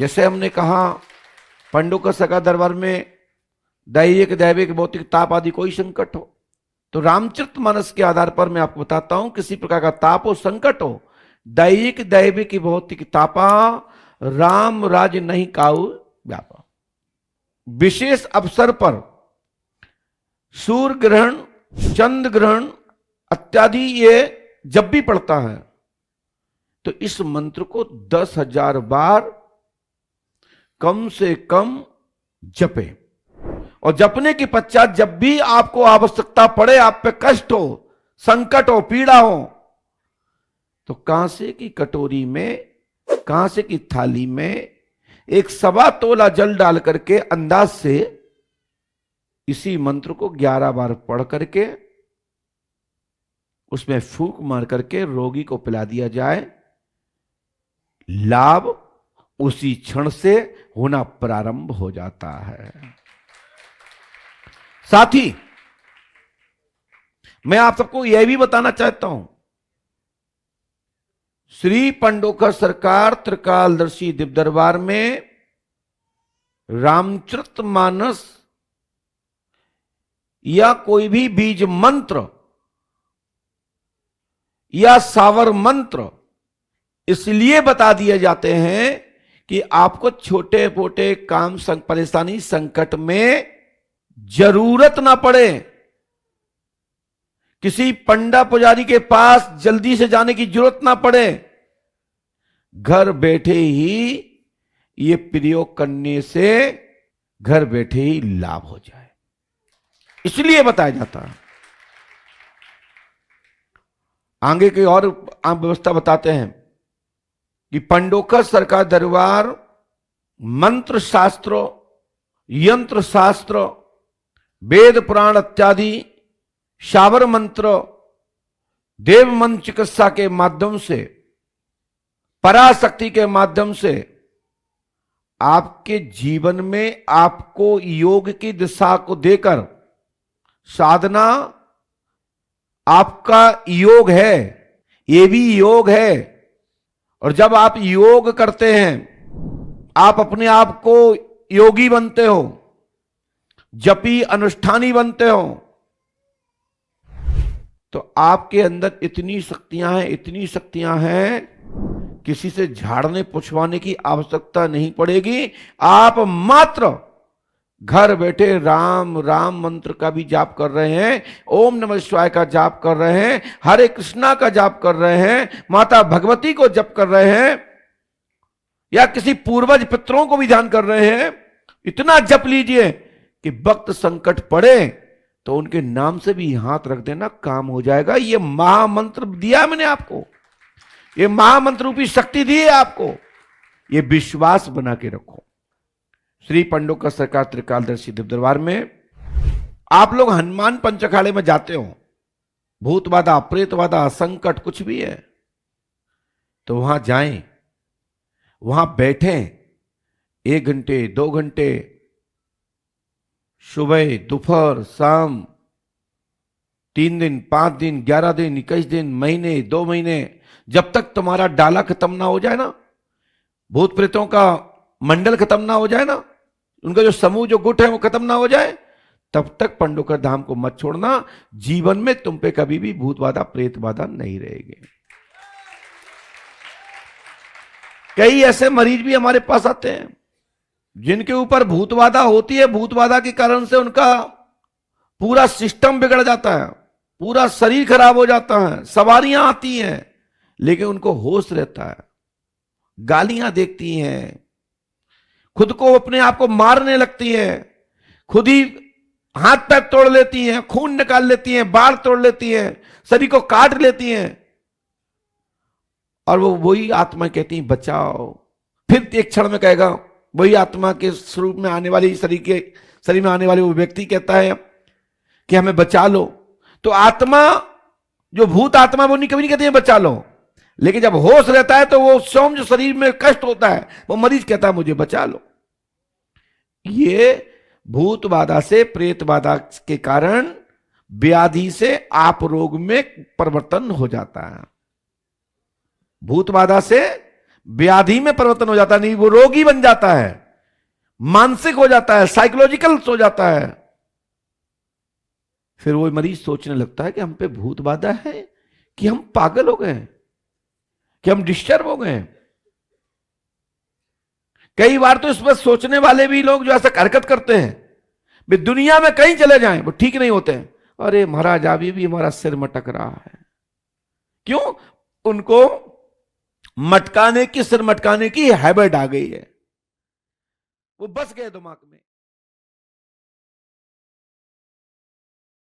जैसे हमने कहा पंडोकर सका दरबार में दैहिक दैविक भौतिक ताप आदि कोई संकट हो तो रामचरितमानस के आधार पर मैं आपको बताता हूं, किसी प्रकार का ताप हो संकट हो, दैहिक दैविक भौतिक तापा राम राज नहीं काऊ व्यापा। विशेष अवसर पर सूर्य ग्रहण चंद्र ग्रहण इत्यादि ये जब भी पड़ता है तो इस मंत्र को 10,000 बार कम से कम जपे, और जपने के पश्चात जब भी आपको आवश्यकता पड़े, आप पे कष्ट हो, संकट हो, पीड़ा हो, तो कांसे की कटोरी में, कांसे की थाली में 1.25 तोला जल डाल करके अंदाज से इसी मंत्र को 11 बार पढ़ करके उसमें फूंक मार करके रोगी को पिला दिया जाए, लाभ उसी क्षण से होना प्रारंभ हो जाता है। साथ ही मैं आप सबको यह भी बताना चाहता हूं, श्री पंडोकर सरकार त्रिकालदर्शी दिव्य दरबार में रामचरितमानस या कोई भी बीज मंत्र या सावर मंत्र इसलिए बता दिए जाते हैं कि आपको छोटे मोटे काम परेशानी संकट में जरूरत ना पड़े, किसी पंडा पुजारी के पास जल्दी से जाने की जरूरत ना पड़े, घर बैठे ही ये प्रयोग करने से घर बैठे ही लाभ हो जाए, इसलिए बताया जाता है। आगे की और आप व्यवस्था बताते हैं कि पंडोकर सरकार दरबार मंत्र शास्त्र, यंत्र शास्त्र, वेद पुराण इत्यादि शावर मंत्र, देव मंत्र चिकित्सा के माध्यम से, पराशक्ति के माध्यम से आपके जीवन में आपको योग की दिशा को देकर साधना आपका योग है, ये भी योग है। और जब आप योग करते हैं, आप अपने आप को योगी बनते हो, जपी अनुष्ठानी बनते हो, तो आपके अंदर इतनी शक्तियां हैं, इतनी शक्तियां हैं, किसी से झाड़ने पुछवाने की आवश्यकता नहीं पड़ेगी। आप मात्र घर बैठे राम राम मंत्र का भी जाप कर रहे हैं, ओम नमः शिवाय का जाप कर रहे हैं, हरे कृष्णा का जाप कर रहे हैं, माता भगवती को जप कर रहे हैं, या किसी पूर्वज पितरों को भी ध्यान कर रहे हैं, इतना जप लीजिए कि वक्त संकट पड़े तो उनके नाम से भी हाथ रख देना, काम हो जाएगा। ये महामंत्र दिया मैंने आपको, ये महामंत्र रूपी शक्ति दी है आपको, ये विश्वास बना के रखो। श्री पंडोकर सरकार त्रिकालदर्शी दिव्य दरबार में आप लोग हनुमान पंचखाड़े में जाते हो, भूत बाधा प्रेत बाधा संकट कुछ भी है तो वहां जाएं, वहां बैठें, 1 घंटे 2 घंटे, सुबह दोपहर शाम, 3 दिन 5 दिन 11 दिन 21 दिन, महीने 2 महीने, जब तक तुम्हारा डाला खत्म ना हो जाए ना, भूत प्रेतों का मंडल खत्म ना हो जाए ना, उनका जो समूह जो गुट है वो खत्म ना हो जाए, तब तक पंडोकर धाम को मत छोड़ना। जीवन में तुम पे कभी भी भूत बाधा प्रेत बाधा नहीं रहेगी। कई ऐसे मरीज भी हमारे पास आते हैं जिनके ऊपर भूत बाधा होती है, भूत बाधा के कारण से उनका पूरा सिस्टम बिगड़ जाता है, पूरा शरीर खराब हो जाता है, सवारियां आती हैं लेकिन उनको होश रहता है, गालियां देखती हैं, खुद को अपने आप को मारने लगती हैं, खुद ही हाथ पैर तोड़ लेती हैं, खून निकाल लेती हैं, बाल तोड़ लेती हैं, शरीर को काट लेती हैं, और वो वही आत्मा कहती है बचाओ। फिर एक क्षण में कहेगा, वही आत्मा के स्वरूप में आने वाली शरीर में आने वाले वो व्यक्ति कहता है कि हमें बचा लो। तो आत्मा जो भूत आत्मा वो कभी नहीं कहती है बचा लो, लेकिन जब होश रहता है तो वो स्वयं जो शरीर में कष्ट होता है वो मरीज कहता है मुझे बचा लो। ये भूत बाधा से प्रेत बाधा के कारण व्याधि से आप रोग में परिवर्तन हो जाता है। भूत बाधा से व्याधि में परिवर्तन हो जाता है, नहीं वो रोगी बन जाता है, मानसिक हो जाता है, साइकोलॉजिकल हो जाता है। फिर वो मरीज सोचने लगता है कि हम पे भूत बाधा है, कि हम पागल हो गए, कि हम डिस्टर्ब हो गए। कई बार तो इस पर सोचने वाले भी लोग जो ऐसा हरकत करते हैं, वे दुनिया में कहीं चले जाएं वो ठीक नहीं होते हैं। अरे महाराज अभी भी हमारा सिर मटक रहा है। क्यों? उनको मटकाने की, सिर मटकाने की हैबिट आ गई है, वो बस गए दिमाग में।